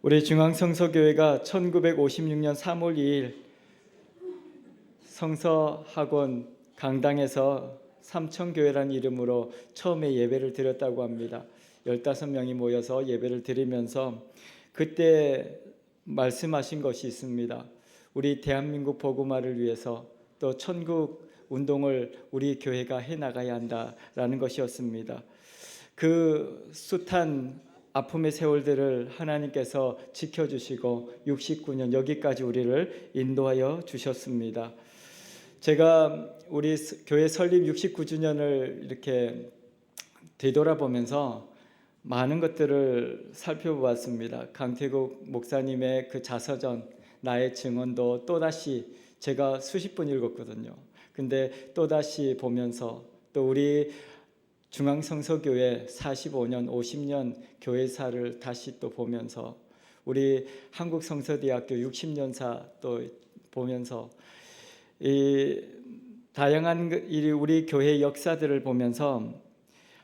우리 중앙성서교회가 1956년 3월 2일 성서학원 강당에서 삼천교회라는 이름으로 처음에 예배를 드렸다고 합니다. 15명이 모여서 예배를 드리면서 그때 말씀하신 것이 있습니다. 우리 대한민국 복음화를 위해서 또 천국 운동을 우리 교회가 해나가야 한다라는 것이었습니다. 그 숱한 아픔의 세월들을 하나님께서 지켜주시고 69년 여기까지 우리를 인도하여 주셨습니다. 제가 우리 교회 설립 69주년을 이렇게 되돌아보면서 많은 것들을 살펴보았습니다. 강태국 목사님의 그 자서전 나의 증언도 또다시 제가 수십 번 읽었거든요. 근데 또다시 보면서 또 우리 중앙성서교회 45년, 50년 교회사를 다시 또 보면서 우리 한국성서대학교 60년사 또 보면서 이 다양한 우리 교회 역사들을 보면서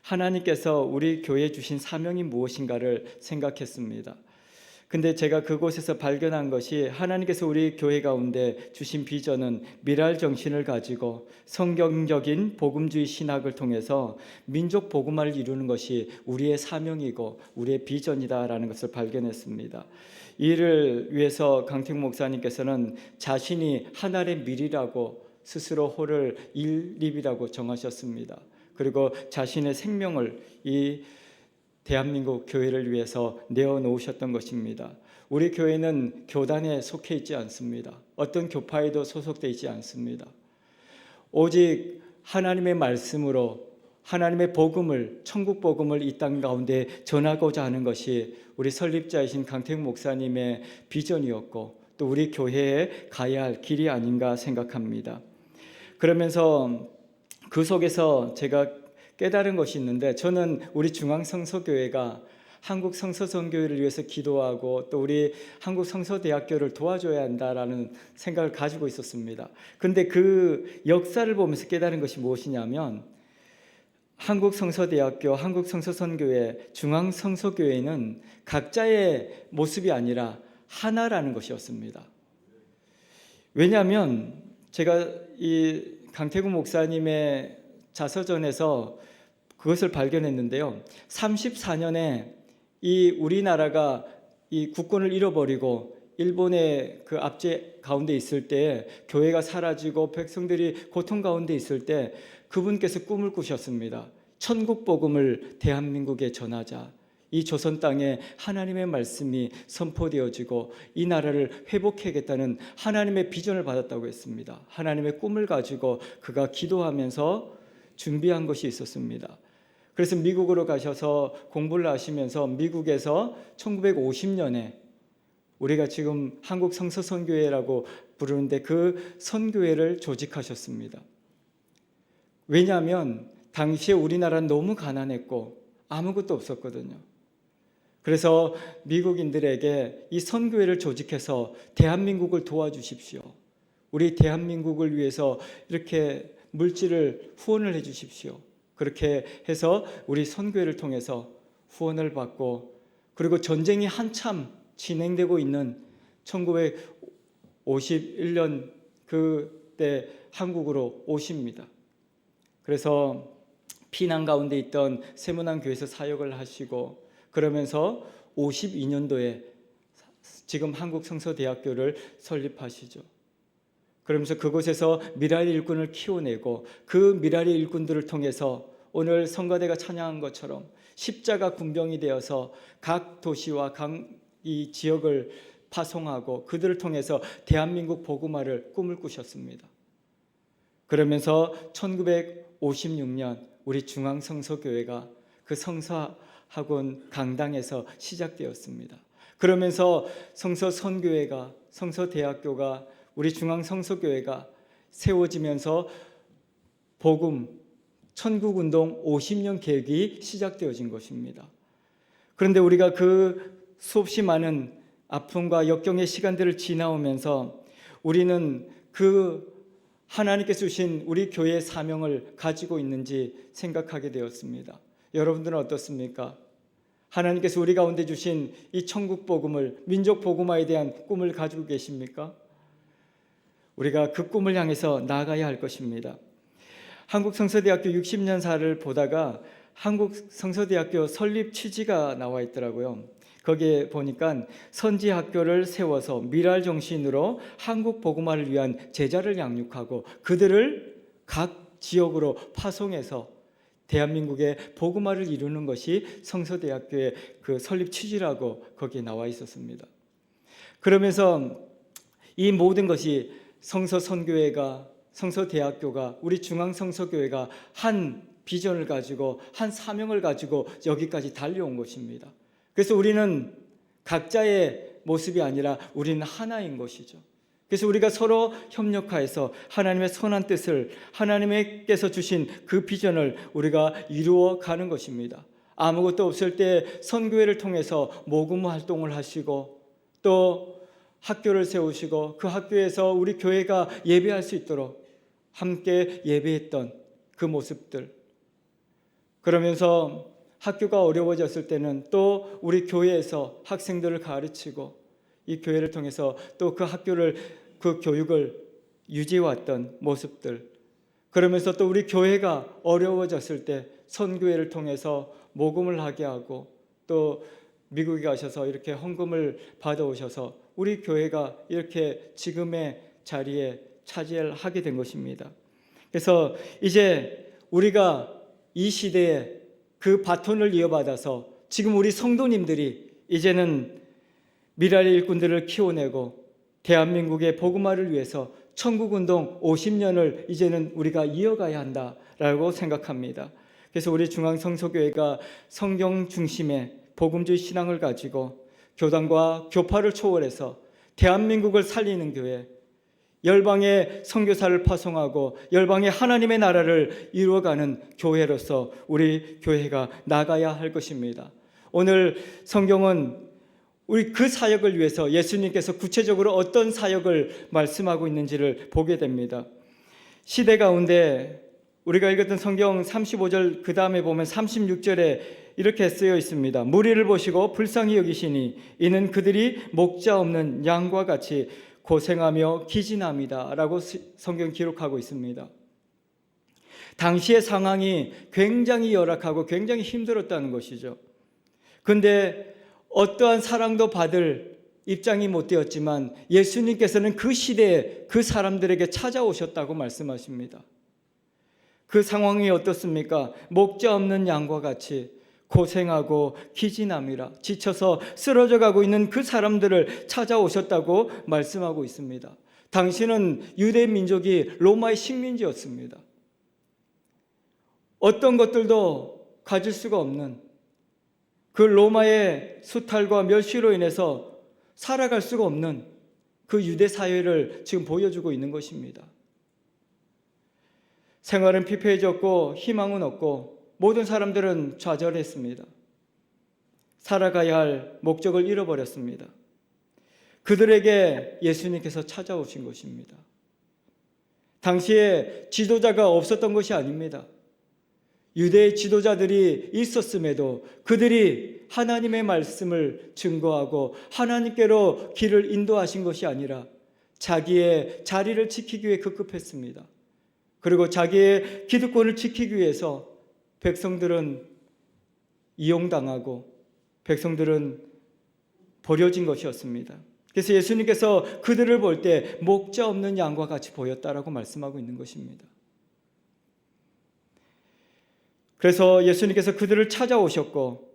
하나님께서 우리 교회에 주신 사명이 무엇인가를 생각했습니다. 근데 제가 그곳에서 발견한 것이 하나님께서 우리 교회 가운데 주신 비전은 미랄 정신을 가지고 성경적인 복음주의 신학을 통해서 민족 복음화를 이루는 것이 우리의 사명이고 우리의 비전이다라는 것을 발견했습니다. 이를 위해서 강택 목사님께서는 자신이 하나의 밀이라고 스스로 호를 일립이라고 정하셨습니다. 그리고 자신의 생명을 이 대한민국 교회를 위해서 내어놓으셨던 것입니다. 우리 교회는 교단에 속해 있지 않습니다. 어떤 교파에도 소속되어 있지 않습니다. 오직 하나님의 말씀으로 하나님의 복음을, 천국 복음을 이 땅 가운데 전하고자 하는 것이 우리 설립자이신 강택 목사님의 비전이었고 또 우리 교회에 가야 할 길이 아닌가 생각합니다. 그러면서 그 속에서 제가 깨달은 것이 있는데, 저는 우리 중앙성서교회가 한국성서선교회를 위해서 기도하고 또 우리 한국성서대학교를 도와줘야 한다라는 생각을 가지고 있었습니다. 근데 그 역사를 보면서 깨달은 것이 무엇이냐면, 한국성서대학교, 한국성서선교회, 중앙성서교회는 각자의 모습이 아니라 하나라는 것이었습니다. 왜냐하면 제가 이 강태구 목사님의 자서전에서 그것을 발견했는데요. 34년에 이 우리나라가 이 국권을 잃어버리고 일본의 그 압제 가운데 있을 때, 교회가 사라지고 백성들이 고통 가운데 있을 때 그분께서 꿈을 꾸셨습니다. 천국 복음을 대한민국에 전하자. 이 조선 땅에 하나님의 말씀이 선포되어지고 이 나라를 회복해야겠다는 하나님의 비전을 받았다고 했습니다. 하나님의 꿈을 가지고 그가 기도하면서 준비한 것이 있었습니다. 그래서 미국으로 가셔서 공부를 하시면서 미국에서 1950년에 우리가 지금 한국 성서선교회라고 부르는데 그 선교회를 조직하셨습니다. 왜냐하면 당시에 우리나라는 너무 가난했고 아무것도 없었거든요. 그래서 미국인들에게 이 선교회를 조직해서 대한민국을 도와주십시오. 우리 대한민국을 위해서 이렇게 물질을 후원을 해 주십시오. 그렇게 해서 우리 선교회를 통해서 후원을 받고, 그리고 전쟁이 한참 진행되고 있는 1951년 그때 한국으로 오십니다. 그래서 피난 가운데 있던 세문안교회에서 사역을 하시고, 그러면서 52년도에 지금 한국성서대학교를 설립하시죠. 그러면서 그곳에서 미랄의 일꾼을 키워내고 그 미랄의 일꾼들을 통해서 오늘 성가대가 찬양한 것처럼 십자가 군병이 되어서 각 도시와 각 이 지역을 파송하고 그들을 통해서 대한민국 복음화를 꿈을 꾸셨습니다. 그러면서 1956년 우리 중앙성서교회가 그 성서학원 강당에서 시작되었습니다. 그러면서 성서선교회가, 성서대학교가, 우리 중앙성서교회가 세워지면서 복음, 천국운동 50년 계획이 시작되어진 것입니다. 그런데 우리가 그 수없이 많은 아픔과 역경의 시간들을 지나오면서 우리는 그 하나님께서 주신 우리 교회의 사명을 가지고 있는지 생각하게 되었습니다. 여러분들은 어떻습니까? 하나님께서 우리 가운데 주신 이 천국 복음을, 민족 복음화에 대한 꿈을 가지고 계십니까? 우리가 그 꿈을 향해서 나아가야 할 것입니다. 한국성서대학교 60년사를 보다가 한국성서대학교 설립 취지가 나와 있더라고요. 거기에 보니까 선지학교를 세워서 미랄 정신으로 한국 복음화를 위한 제자를 양육하고 그들을 각 지역으로 파송해서 대한민국의 복음화를 이루는 것이 성서대학교의 그 설립 취지라고 거기에 나와 있었습니다. 그러면서 이 모든 것이 성서선교회가, 성서대학교가, 우리 중앙성서교회가 한 비전을 가지고 한 사명을 가지고 여기까지 달려온 것입니다. 그래서 우리는 각자의 모습이 아니라 우리는 하나인 것이죠. 그래서 우리가 서로 협력하여서 하나님의 선한 뜻을, 하나님께서 주신 그 비전을 우리가 이루어 가는 것입니다. 아무것도 없을 때 선교회를 통해서 모금 활동을 하시고 또 학교를 세우시고 그 학교에서 우리 교회가 예배할 수 있도록 함께 예배했던 그 모습들, 그러면서 학교가 어려워졌을 때는 또 우리 교회에서 학생들을 가르치고 이 교회를 통해서 또 그 학교를, 그 교육을 유지해왔던 모습들, 그러면서 또 우리 교회가 어려워졌을 때 선교회를 통해서 모금을 하게 하고 또 미국에 가셔서 이렇게 헌금을 받아오셔서 우리 교회가 이렇게 지금의 자리에 차지하게 된 것입니다. 그래서 이제 우리가 이 시대에 그 바톤을 이어받아서 지금 우리 성도님들이 이제는 미랄의 일꾼들을 키워내고 대한민국의 복음화를 위해서 천국운동 50년을 이제는 우리가 이어가야 한다라고 생각합니다. 그래서 우리 중앙성서교회가 성경 중심의 복음주의 신앙을 가지고 교단과 교파를 초월해서 대한민국을 살리는 교회, 열방의 선교사를 파송하고 열방의 하나님의 나라를 이루어가는 교회로서 우리 교회가 나가야 할 것입니다. 오늘 성경은 우리 그 사역을 위해서 예수님께서 구체적으로 어떤 사역을 말씀하고 있는지를 보게 됩니다. 시대 가운데 우리가 읽었던 성경 35절 그 다음에 보면 36절에 이렇게 쓰여 있습니다. 무리를 보시고 불쌍히 여기시니 이는 그들이 목자 없는 양과 같이 고생하며 기진합니다 라고 성경 기록하고 있습니다. 당시의 상황이 굉장히 열악하고 굉장히 힘들었다는 것이죠. 그런데 어떠한 사랑도 받을 입장이 못 되었지만 예수님께서는 그 시대에 그 사람들에게 찾아오셨다고 말씀하십니다. 그 상황이 어떻습니까? 목자 없는 양과 같이 고생하고 기진함이라 지쳐서 쓰러져 가고 있는 그 사람들을 찾아오셨다고 말씀하고 있습니다. 당신은 유대 민족이 로마의 식민지였습니다. 어떤 것들도 가질 수가 없는 그 로마의 수탈과 멸시로 인해서 살아갈 수가 없는 그 유대 사회를 지금 보여주고 있는 것입니다. 생활은 피폐해졌고 희망은 없고 모든 사람들은 좌절했습니다. 살아가야 할 목적을 잃어버렸습니다. 그들에게 예수님께서 찾아오신 것입니다. 당시에 지도자가 없었던 것이 아닙니다. 유대의 지도자들이 있었음에도 그들이 하나님의 말씀을 증거하고 하나님께로 길을 인도하신 것이 아니라 자기의 자리를 지키기 위해 급급했습니다. 그리고 자기의 기득권을 지키기 위해서 백성들은 이용당하고 백성들은 버려진 것이었습니다. 그래서 예수님께서 그들을 볼 때 목자 없는 양과 같이 보였다라고 말씀하고 있는 것입니다. 그래서 예수님께서 그들을 찾아오셨고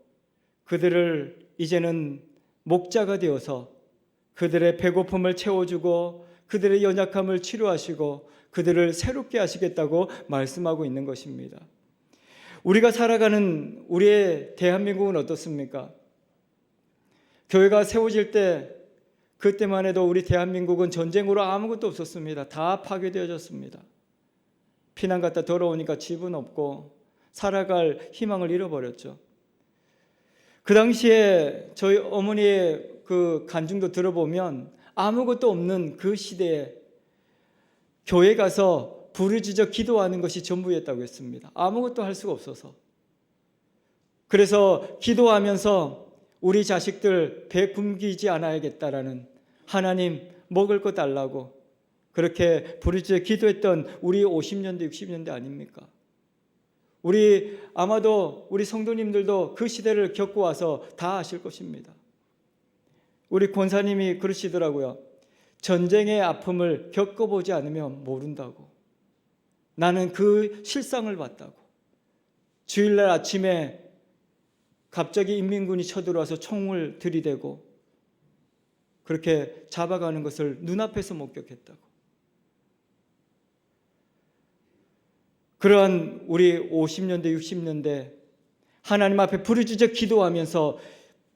그들을 이제는 목자가 되어서 그들의 배고픔을 채워주고 그들의 연약함을 치료하시고 그들을 새롭게 하시겠다고 말씀하고 있는 것입니다. 우리가 살아가는 우리의 대한민국은 어떻습니까? 교회가 세워질 때 그때만 해도 우리 대한민국은 전쟁으로 아무것도 없었습니다. 다 파괴되어졌습니다. 피난 갔다 돌아오니까 집은 없고 살아갈 희망을 잃어버렸죠. 그 당시에 저희 어머니의 그 간증도 들어보면 아무것도 없는 그 시대에 교회 가서 부르짖어 기도하는 것이 전부였다고 했습니다. 아무것도 할 수가 없어서. 그래서 기도하면서 우리 자식들 배 굶기지 않아야겠다라는, 하나님 먹을 거 달라고 그렇게 부르짖어 기도했던 우리 50년대 60년대 아닙니까? 우리 아마도 우리 성도님들도 그 시대를 겪고 와서 다 아실 것입니다. 우리 권사님이 그러시더라고요. 전쟁의 아픔을 겪어보지 않으면 모른다고. 나는 그 실상을 봤다고. 주일날 아침에 갑자기 인민군이 쳐들어와서 총을 들이대고 그렇게 잡아가는 것을 눈앞에서 목격했다고. 그러한 우리 50년대 60년대 하나님 앞에 부르짖어 기도하면서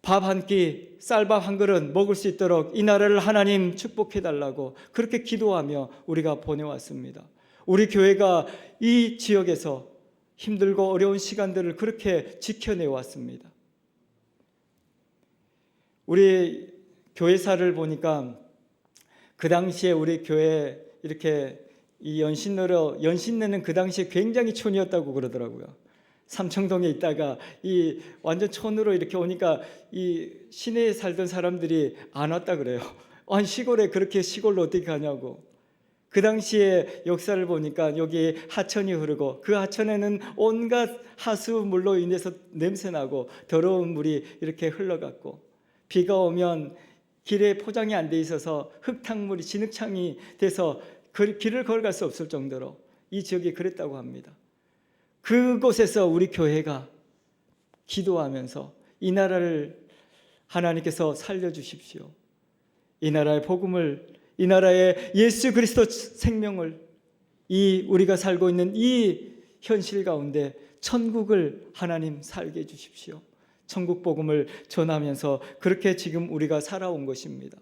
밥 한 끼, 쌀밥 한 그릇 먹을 수 있도록 이 나라를 하나님 축복해 달라고 그렇게 기도하며 우리가 보내왔습니다. 우리 교회가 이 지역에서 힘들고 어려운 시간들을 그렇게 지켜내왔습니다. 우리 교회사를 보니까 그 당시에 우리 교회 이렇게 이 연신내는 그 당시에 굉장히 촌이었다고 그러더라고요. 삼청동에 있다가 이 완전 촌으로 이렇게 오니까 이 시내에 살던 사람들이 안 왔다 그래요. 아니 시골에 그렇게 시골로 어떻게 가냐고. 그 당시에 역사를 보니까 여기 하천이 흐르고 그 하천에는 온갖 하수물로 인해서 냄새나고 더러운 물이 이렇게 흘러갔고 비가 오면 길에 포장이 안 돼 있어서 흙탕물이 진흙탕이 돼서 길을 걸어갈 수 없을 정도로 이 지역이 그랬다고 합니다. 그곳에서 우리 교회가 기도하면서 이 나라를 하나님께서 살려주십시오. 이 나라의 복음을, 이 나라의 예수 그리스도 생명을, 이 우리가 살고 있는 이 현실 가운데 천국을 하나님 살게 해주십시오. 천국 복음을 전하면서 그렇게 지금 우리가 살아온 것입니다.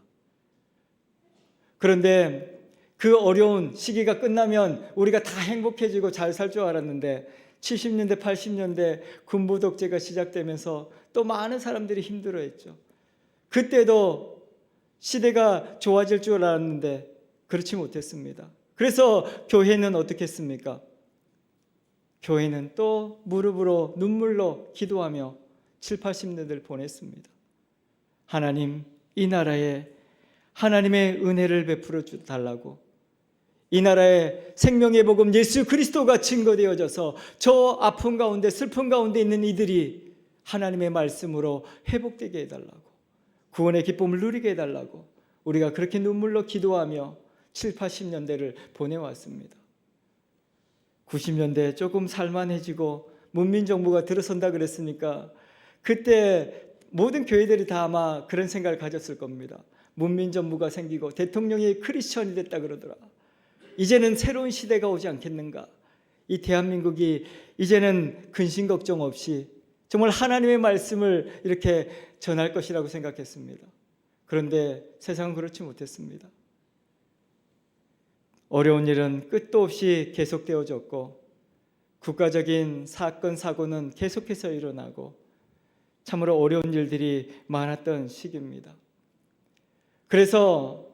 그런데 그 어려운 시기가 끝나면 우리가 다 행복해지고 잘 살 줄 알았는데 70년대 80년대 군부 독재가 시작되면서 또 많은 사람들이 힘들어했죠. 그때도 시대가 좋아질 줄 알았는데 그렇지 못했습니다. 그래서 교회는 어떻게 했습니까? 교회는 또 무릎으로 눈물로 기도하며 7, 80년대를 보냈습니다. 하나님, 이 나라에 하나님의 은혜를 베풀어 달라고, 이 나라의 생명의 복음 예수 그리스도가 증거되어져서 저 아픔 가운데 슬픔 가운데 있는 이들이 하나님의 말씀으로 회복되게 해달라고, 구원의 기쁨을 누리게 해달라고 우리가 그렇게 눈물로 기도하며 7, 80년대를 보내왔습니다. 90년대 조금 살만해지고 문민정부가 들어선다 그랬으니까 그때 모든 교회들이 다 아마 그런 생각을 가졌을 겁니다. 문민정부가 생기고 대통령이 크리스천이 됐다 그러더라. 이제는 새로운 시대가 오지 않겠는가. 이 대한민국이 이제는 근심 걱정 없이 정말 하나님의 말씀을 이렇게 전할 것이라고 생각했습니다. 그런데 세상은 그렇지 못했습니다. 어려운 일은 끝도 없이 계속되어졌고 국가적인 사건 사고는 계속해서 일어나고 참으로 어려운 일들이 많았던 시기입니다. 그래서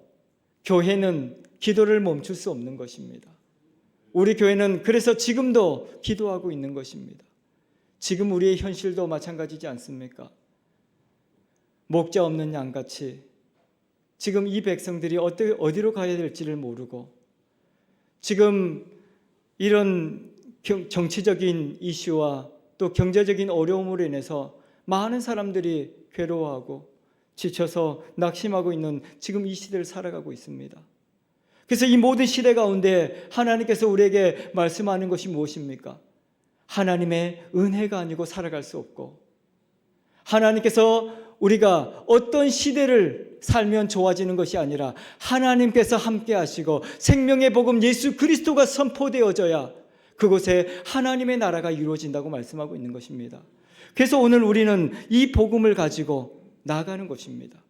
교회는 기도를 멈출 수 없는 것입니다. 우리 교회는 그래서 지금도 기도하고 있는 것입니다. 지금 우리의 현실도 마찬가지지 않습니까? 목자 없는 양같이 지금 이 백성들이 어디로 가야 될지를 모르고 지금 이런 정치적인 이슈와 또 경제적인 어려움으로 인해서 많은 사람들이 괴로워하고 지쳐서 낙심하고 있는 지금 이 시대를 살아가고 있습니다. 그래서 이 모든 시대 가운데 하나님께서 우리에게 말씀하는 것이 무엇입니까? 하나님의 은혜가 아니고 살아갈 수 없고, 하나님께서 우리가 어떤 시대를 살면 좋아지는 것이 아니라 하나님께서 함께 하시고 생명의 복음 예수 그리스도가 선포되어져야 그곳에 하나님의 나라가 이루어진다고 말씀하고 있는 것입니다. 그래서 오늘 우리는 이 복음을 가지고 나아가는 것입니다.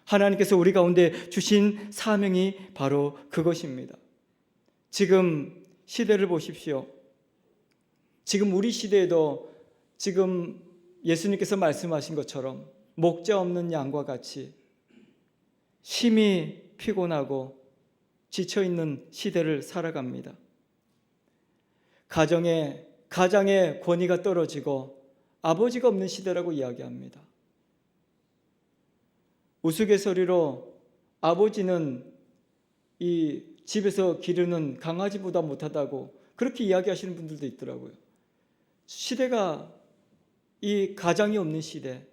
하나님께서 우리 가운데 주신 사명이 바로 그것입니다. 지금 시대를 보십시오. 지금 우리 시대에도 지금 예수님께서 말씀하신 것처럼 목자 없는 양과 같이 심히 피곤하고 지쳐있는 시대를 살아갑니다. 가정의 권위가 떨어지고 아버지가 없는 시대라고 이야기합니다. 우스갯소리로 아버지는 이 집에서 기르는 강아지보다 못하다고 그렇게 이야기하시는 분들도 있더라고요. 시대가 이 가장이 없는 시대,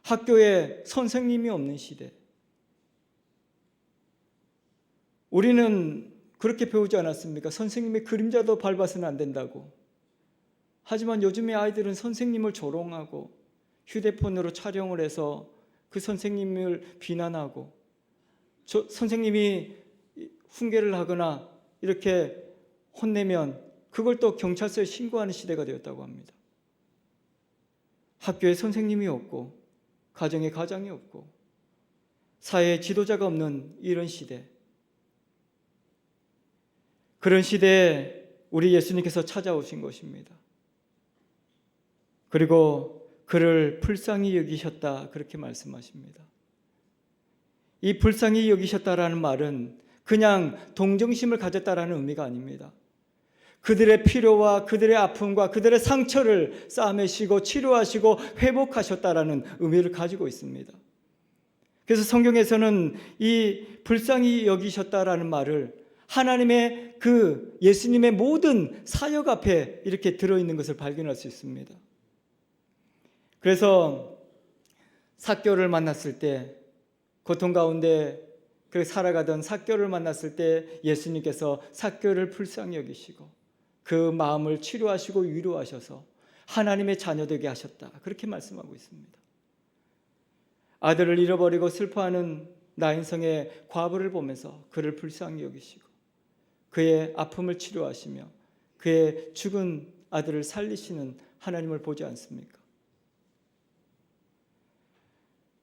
학교에 선생님이 없는 시대. 우리는 그렇게 배우지 않았습니까? 선생님의 그림자도 밟아서는 안 된다고. 하지만 요즘의 아이들은 선생님을 조롱하고 휴대폰으로 촬영을 해서 그 선생님을 비난하고 선생님이 훈계를 하거나 이렇게 혼내면 그걸 또 경찰서에 신고하는 시대가 되었다고 합니다. 학교에 선생님이 없고 가정에 가장이 없고 사회에 지도자가 없는 이런 시대, 그런 시대에 우리 예수님께서 찾아오신 것입니다. 그리고 그를 불쌍히 여기셨다 그렇게 말씀하십니다. 이 불쌍히 여기셨다라는 말은 그냥 동정심을 가졌다라는 의미가 아닙니다. 그들의 필요와 그들의 아픔과 그들의 상처를 싸매시고 치료하시고 회복하셨다라는 의미를 가지고 있습니다. 그래서 성경에서는 이 불쌍히 여기셨다라는 말을 하나님의 그 예수님의 모든 사역 앞에 이렇게 들어있는 것을 발견할 수 있습니다. 그래서 삭개오를 만났을 때 고통 가운데 그 살아가던 삭개오를 만났을 때 예수님께서 삭개오를 불쌍히 여기시고 그 마음을 치료하시고 위로하셔서 하나님의 자녀 되게 하셨다 그렇게 말씀하고 있습니다. 아들을 잃어버리고 슬퍼하는 나인성의 과부를 보면서 그를 불쌍히 여기시고 그의 아픔을 치료하시며 그의 죽은 아들을 살리시는 하나님을 보지 않습니까?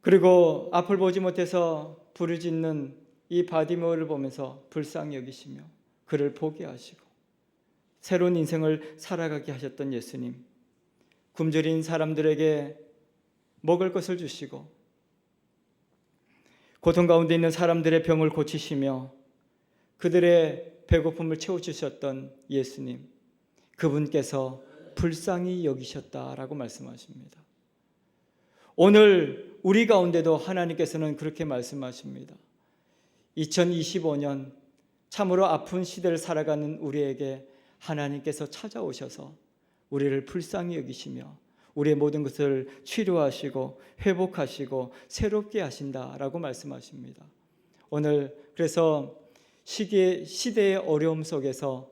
그리고 앞을 보지 못해서 부르짖는 이 바디메오를 보면서 불쌍히 여기시며 그를 보게 하시고 새로운 인생을 살아가게 하셨던 예수님, 굶주린 사람들에게 먹을 것을 주시고 고통 가운데 있는 사람들의 병을 고치시며 그들의 배고픔을 채워주셨던 예수님, 그분께서 불쌍히 여기셨다라고 말씀하십니다. 오늘 우리 가운데도 하나님께서는 그렇게 말씀하십니다. 2025년 참으로 아픈 시대를 살아가는 우리에게 하나님께서 찾아오셔서 우리를 불쌍히 여기시며 우리의 모든 것을 치료하시고 회복하시고 새롭게 하신다라고 말씀하십니다. 오늘 그래서 시대의 어려움 속에서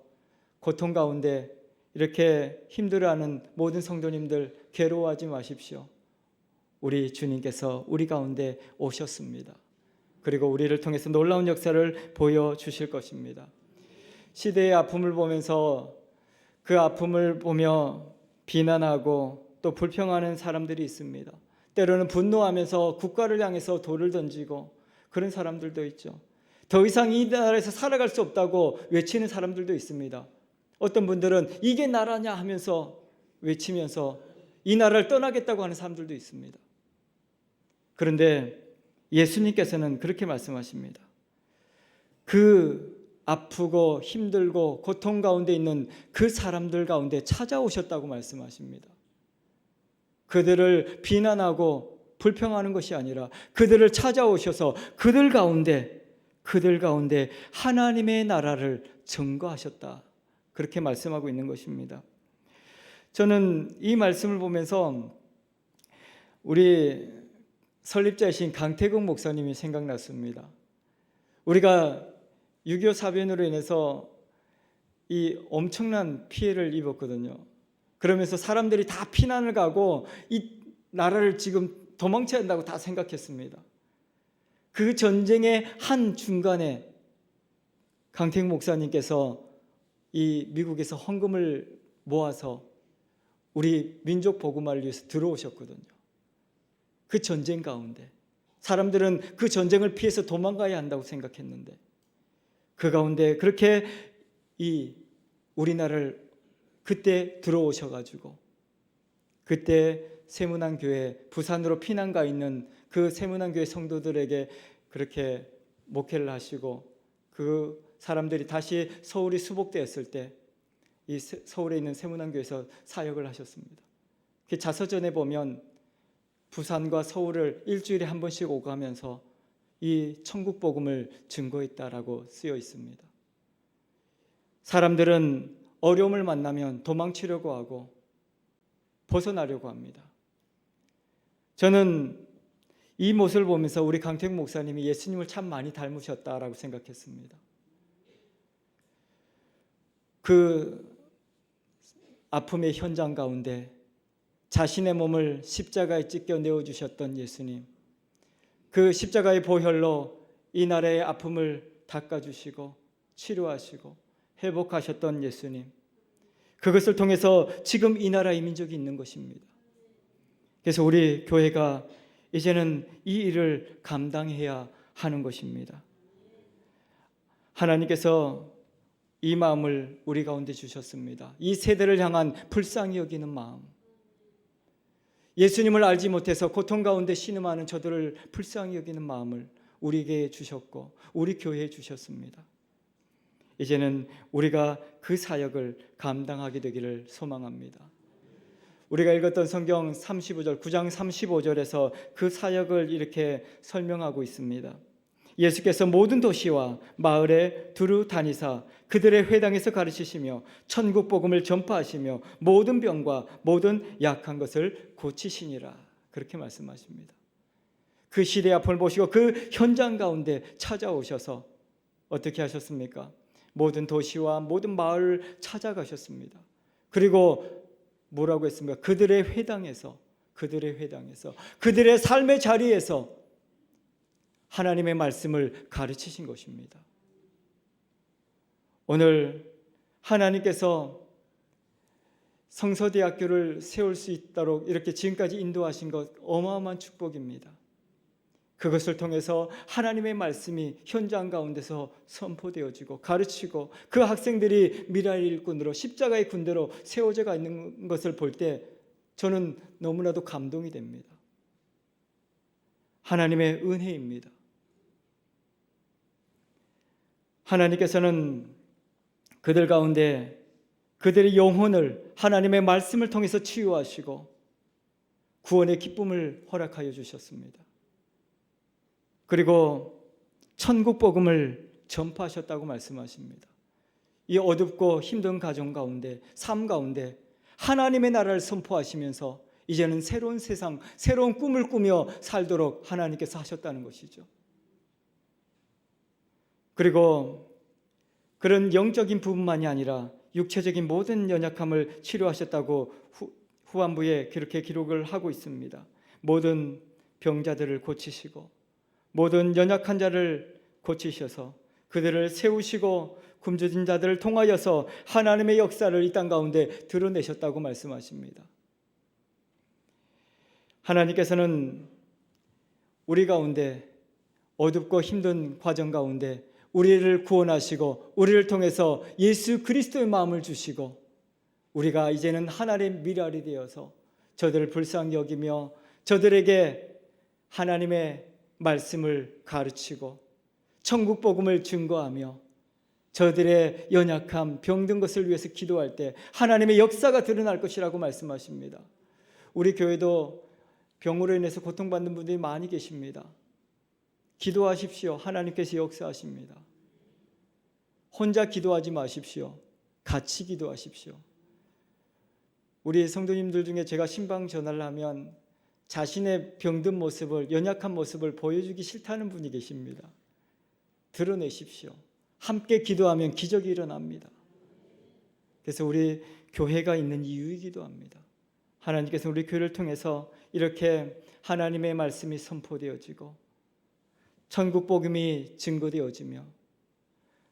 고통 가운데 이렇게 힘들어하는 모든 성도님들 괴로워하지 마십시오. 우리 주님께서 우리 가운데 오셨습니다. 그리고 우리를 통해서 놀라운 역사를 보여주실 것입니다. 시대의 아픔을 보면서 그 아픔을 보며 비난하고 또 불평하는 사람들이 있습니다. 때로는 분노하면서 국가를 향해서 돌을 던지고 그런 사람들도 있죠. 더 이상 이 나라에서 살아갈 수 없다고 외치는 사람들도 있습니다. 어떤 분들은 이게 나라냐 하면서 외치면서 이 나라를 떠나겠다고 하는 사람들도 있습니다. 그런데 예수님께서는 그렇게 말씀하십니다. 그 아프고 힘들고 고통 가운데 있는 그 사람들 가운데 찾아오셨다고 말씀하십니다. 그들을 비난하고 불평하는 것이 아니라 그들을 찾아오셔서 그들 가운데 하나님의 나라를 증거하셨다. 그렇게 말씀하고 있는 것입니다. 저는 이 말씀을 보면서 우리 설립자이신 강태국 목사님이 생각났습니다. 우리가 6.25 사변으로 인해서 이 엄청난 피해를 입었거든요. 그러면서 사람들이 다 피난을 가고 이 나라를 지금 도망쳐야 한다고 다 생각했습니다. 그 전쟁의 한 중간에 강태국 목사님께서 이 미국에서 헌금을 모아서 우리 민족 복음화를 위해서 들어오셨거든요. 그 전쟁 가운데 사람들은 그 전쟁을 피해서 도망가야 한다고 생각했는데 그 가운데 그렇게 이 우리나라를 그때 들어오셔가지고 그때 세문안교회 부산으로 피난 가 있는 그 세문안교회 성도들에게 그렇게 목회를 하시고 그 사람들이 다시 서울이 수복되었을 때 이 서울에 있는 세문안교회에서 사역을 하셨습니다. 그 자서전에 보면 부산과 서울을 일주일에 한 번씩 오가면서 이 천국 복음을 증거했다라고 쓰여 있습니다. 사람들은 어려움을 만나면 도망치려고 하고 벗어나려고 합니다. 저는 이 모습을 보면서 우리 강태국 목사님이 예수님을 참 많이 닮으셨다라고 생각했습니다. 그 아픔의 현장 가운데 자신의 몸을 십자가에 찢겨 내어주셨던 예수님, 그 십자가의 보혈로 이 나라의 아픔을 닦아주시고 치료하시고 회복하셨던 예수님, 그것을 통해서 지금 이 나라의 민족이 있는 것입니다. 그래서 우리 교회가 이제는 이 일을 감당해야 하는 것입니다. 하나님께서 이 마음을 우리 가운데 주셨습니다. 이 세대를 향한 불쌍히 여기는 마음, 예수님을 알지 못해서 고통 가운데 신음하는 저들을 불쌍히 여기는 마음을 우리에게 주셨고 우리 교회에 주셨습니다. 이제는 우리가 그 사역을 감당하게 되기를 소망합니다. 우리가 읽었던 성경 35절, 9장 35절에서 그 사역을 이렇게 설명하고 있습니다. 예수께서 모든 도시와 마을에 두루 다니사 그들의 회당에서 가르치시며 천국 복음을 전파하시며 모든 병과 모든 약한 것을 고치시니라. 그렇게 말씀하십니다. 그 시대의 아픔을 보시고 그 현장 가운데 찾아오셔서 어떻게 하셨습니까? 모든 도시와 모든 마을을 찾아가셨습니다. 그리고 뭐라고 했습니까? 그들의 회당에서 그들의 삶의 자리에서 하나님의 말씀을 가르치신 것입니다. 오늘 하나님께서 성서대학교를 세울 수 있도록 이렇게 지금까지 인도하신 것 어마어마한 축복입니다. 그것을 통해서 하나님의 말씀이 현장 가운데서 선포되어지고 가르치고 그 학생들이 미라의 일꾼으로 십자가의 군대로 세워져 있는 것을 볼 때 저는 너무나도 감동이 됩니다. 하나님의 은혜입니다. 하나님께서는 그들 가운데 그들의 영혼을 하나님의 말씀을 통해서 치유하시고 구원의 기쁨을 허락하여 주셨습니다. 그리고 천국 복음을 전파하셨다고 말씀하십니다. 이 어둡고 힘든 가정 가운데, 삶 가운데 하나님의 나라를 선포하시면서 이제는 새로운 세상, 새로운 꿈을 꾸며 살도록 하나님께서 하셨다는 것이죠. 그리고 그런 영적인 부분만이 아니라 육체적인 모든 연약함을 치료하셨다고 후반부에 그렇게 기록을 하고 있습니다. 모든 병자들을 고치시고 모든 연약한 자를 고치셔서 그들을 세우시고 굶주린 자들을 통하여서 하나님의 역사를 이 땅 가운데 드러내셨다고 말씀하십니다. 하나님께서는 우리 가운데 어둡고 힘든 과정 가운데 우리를 구원하시고 우리를 통해서 예수 그리스도의 마음을 주시고 우리가 이제는 하나님의 미랄이 되어서 저들을 불쌍히 여기며 저들에게 하나님의 말씀을 가르치고 천국 복음을 증거하며 저들의 연약함, 병든 것을 위해서 기도할 때 하나님의 역사가 드러날 것이라고 말씀하십니다. 우리 교회도 병으로 인해서 고통받는 분들이 많이 계십니다. 기도하십시오. 하나님께서 역사하십니다. 혼자 기도하지 마십시오. 같이 기도하십시오. 우리 성도님들 중에 제가 신방 전화를 하면 자신의 병든 모습을, 연약한 모습을 보여주기 싫다는 분이 계십니다. 드러내십시오. 함께 기도하면 기적이 일어납니다. 그래서 우리 교회가 있는 이유이기도 합니다. 하나님께서 우리 교회를 통해서 이렇게 하나님의 말씀이 선포되어지고 천국 복음이 증거되어지며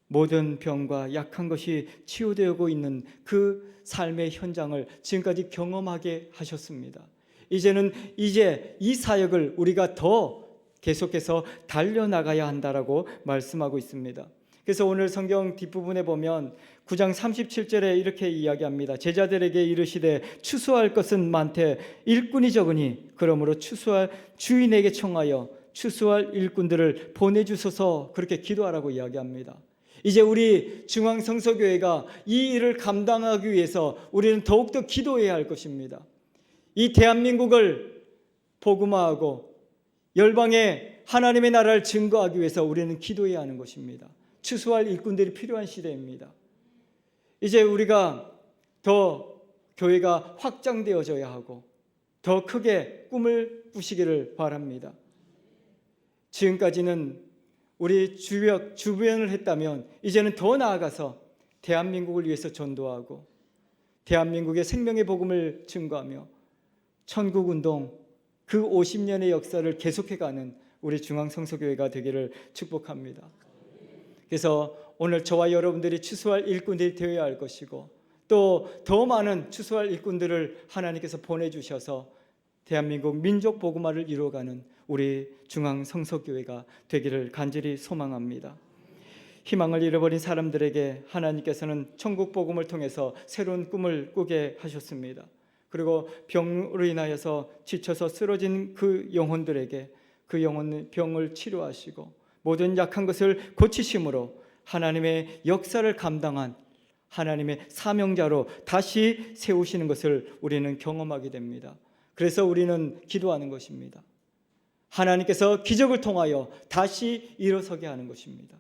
모든 병과 약한 것이 치유되고 있는 그 삶의 현장을 지금까지 경험하게 하셨습니다. 이제 이 사역을 우리가 더 계속해서 달려나가야 한다라고 말씀하고 있습니다. 그래서 오늘 성경 뒷부분에 보면 9장 37절에 이렇게 이야기합니다. 제자들에게 이르시되 추수할 것은 많되 일꾼이 적으니 그러므로 추수할 주인에게 청하여 추수할 일꾼들을 보내주소서, 그렇게 기도하라고 이야기합니다. 이제 우리 중앙성서교회가 이 일을 감당하기 위해서 우리는 더욱더 기도해야 할 것입니다. 이 대한민국을 복음화하고 열방에 하나님의 나라를 증거하기 위해서 우리는 기도해야 하는 것입니다. 추수할 일꾼들이 필요한 시대입니다. 이제 우리가 더 교회가 확장되어져야 하고 더 크게 꿈을 꾸시기를 바랍니다. 지금까지는 우리 주변을 했다면 이제는 더 나아가서 대한민국을 위해서 전도하고 대한민국의 생명의 복음을 증거하며 천국운동 그 50년의 역사를 계속해가는 우리 중앙성서교회가 되기를 축복합니다. 그래서 오늘 저와 여러분들이 추수할 일꾼들이 되어야 할 것이고 또 더 많은 추수할 일꾼들을 하나님께서 보내주셔서 대한민국 민족 복음화를 이루어가는 우리 중앙성서교회가 되기를 간절히 소망합니다. 희망을 잃어버린 사람들에게 하나님께서는 천국 복음을 통해서 새로운 꿈을 꾸게 하셨습니다. 그리고 병으로 인하여서 지쳐서 쓰러진 그 영혼들에게 그 영혼 병을 치료하시고 모든 약한 것을 고치심으로 하나님의 역사를 감당한 하나님의 사명자로 다시 세우시는 것을 우리는 경험하게 됩니다. 그래서 우리는 기도하는 것입니다. 하나님께서 기적을 통하여 다시 일어서게 하는 것입니다.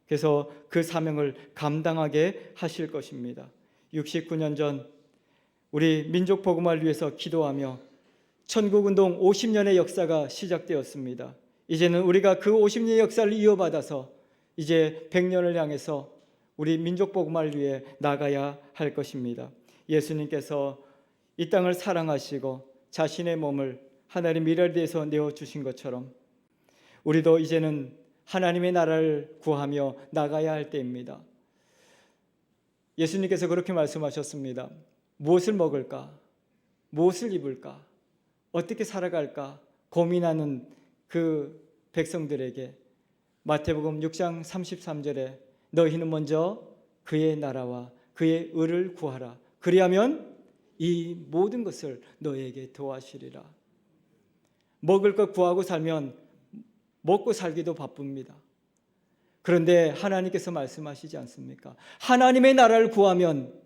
그래서 그 사명을 감당하게 하실 것입니다. 69년 전 우리 민족 복음화를 위해서 기도하며 천국운동 50년의 역사가 시작되었습니다. 이제는 우리가 그 50년의 역사를 이어받아서 이제 100년을 향해서 우리 민족 복음화를 위해 나가야 할 것입니다. 예수님께서 이 땅을 사랑하시고 자신의 몸을 하나님 미래를 위해서 내어주신 것처럼 우리도 이제는 하나님의 나라를 구하며 나가야 할 때입니다. 예수님께서 그렇게 말씀하셨습니다. 무엇을 먹을까? 무엇을 입을까? 어떻게 살아갈까? 고민하는 그 백성들에게 마태복음 6장 33절에 너희는 먼저 그의 나라와 그의 의를 구하라. 그리하면 이 모든 것을 너희에게 더하시리라. 먹을 것 구하고 살면 먹고 살기도 바쁩니다. 그런데 하나님께서 말씀하시지 않습니까? 하나님의 나라를 구하면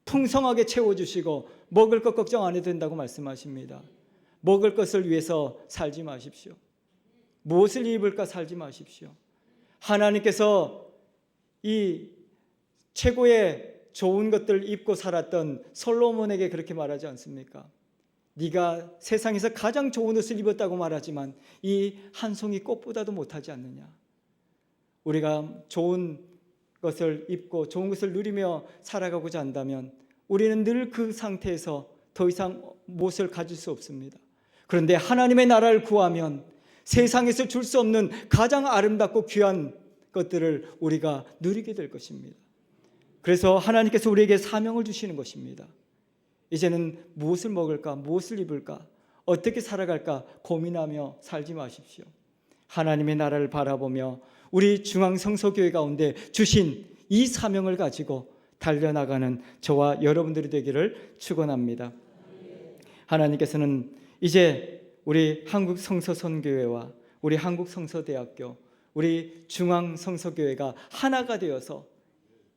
풍성하게 채워주시고 먹을 것 걱정 안 해도 된다고 말씀하십니다. 먹을 것을 위해서 살지 마십시오. 무엇을 입을까 살지 마십시오. 하나님께서 이 최고의 좋은 것들을 입고 살았던 솔로몬에게 그렇게 말하지 않습니까? 네가 세상에서 가장 좋은 옷을 입었다고 말하지만 이 한 송이 꽃보다도 못하지 않느냐. 우리가 좋은 것을 입고 좋은 것을 누리며 살아가고자 한다면 우리는 늘 그 상태에서 더 이상 무엇을 가질 수 없습니다. 그런데 하나님의 나라를 구하면 세상에서 줄 수 없는 가장 아름답고 귀한 것들을 우리가 누리게 될 것입니다. 그래서 하나님께서 우리에게 사명을 주시는 것입니다. 이제는 무엇을 먹을까, 무엇을 입을까, 어떻게 살아갈까 고민하며 살지 마십시오. 하나님의 나라를 바라보며 우리 중앙성서교회 가운데 주신 이 사명을 가지고 달려나가는 저와 여러분들이 되기를 축원합니다. 하나님께서는 이제 우리 한국성서선교회와 우리 한국성서대학교, 우리 중앙성서교회가 하나가 되어서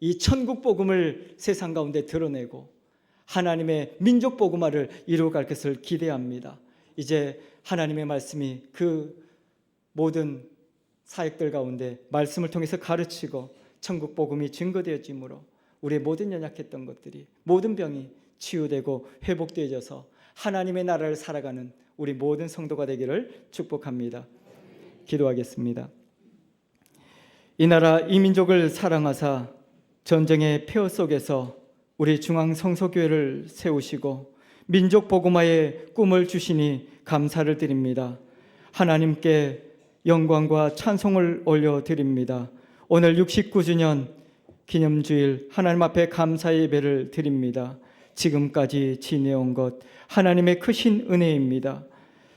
이 천국 복음을 세상 가운데 드러내고 하나님의 민족 복음화를 이루어갈 것을 기대합니다. 이제 하나님의 말씀이 그 모든 사역들 가운데 말씀을 통해서 가르치고 천국 복음이 증거되어지므로 우리의 모든 연약했던 것들이 모든 병이 치유되고 회복되어져서 하나님의 나라를 살아가는 우리 모든 성도가 되기를 축복합니다. 기도하겠습니다. 이 나라 이 민족을 사랑하사 전쟁의 폐허 속에서 우리 중앙성서교회를 세우시고 민족 복음화의 꿈을 주시니 감사를 드립니다. 하나님께 영광과 찬송을 올려드립니다. 오늘 69주년 기념주일 하나님 앞에 감사의 예배를 드립니다. 지금까지 지내온 것 하나님의 크신 은혜입니다.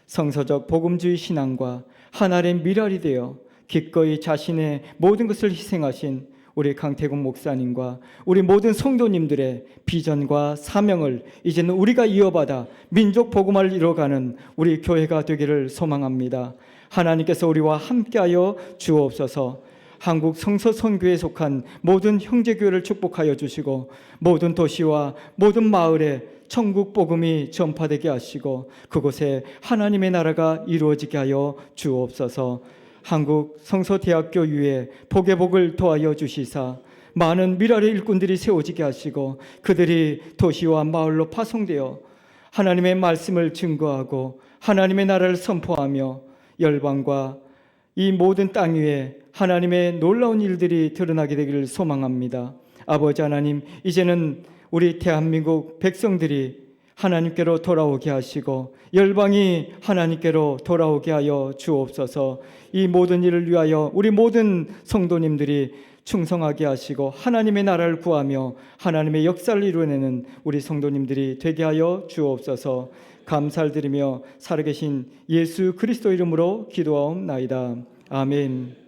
성서적 복음주의 신앙과 하나의 미랄이 되어 기꺼이 자신의 모든 것을 희생하신 우리 강태국 목사님과 우리 모든 성도님들의 비전과 사명을 이제는 우리가 이어받아 민족 복음화를 이뤄가는 우리 교회가 되기를 소망합니다. 하나님께서 우리와 함께하여 주옵소서. 한국 성서선교에 속한 모든 형제교회를 축복하여 주시고 모든 도시와 모든 마을에 천국 복음이 전파되게 하시고 그곳에 하나님의 나라가 이루어지게 하여 주옵소서. 한국 성서대학교 위에 복의 복을 더하여 주시사 많은 미랄의 일꾼들이 세워지게 하시고 그들이 도시와 마을로 파송되어 하나님의 말씀을 증거하고 하나님의 나라를 선포하며 열방과 이 모든 땅 위에 하나님의 놀라운 일들이 드러나게 되기를 소망합니다. 아버지 하나님, 이제는 우리 대한민국 백성들이 하나님께로 돌아오게 하시고 열방이 하나님께로 돌아오게 하여 주옵소서. 이 모든 일을 위하여 우리 모든 성도님들이 충성하게 하시고 하나님의 나라를 구하며 하나님의 역사를 이루어내는 우리 성도님들이 되게 하여 주옵소서. 감사를 드리며 살아계신 예수 그리스도 이름으로 기도하옵나이다. 아멘.